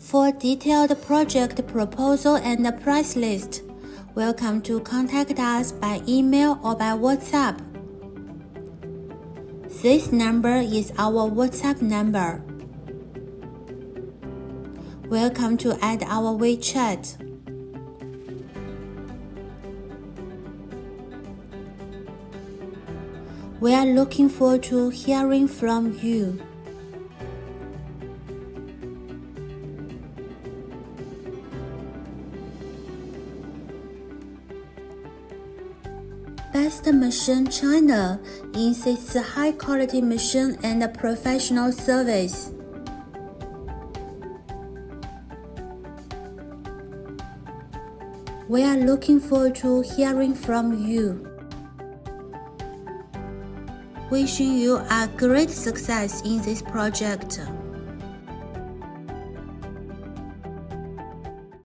For detailed project proposal and price list, welcome to contact us by email or by WhatsApp. This number is our WhatsApp number. Welcome to add our WeChat. We are looking forward to hearing from you. Best Machine China insists high-quality machine and professional service. We are looking forward to hearing from you. Wishing you a great success in this project.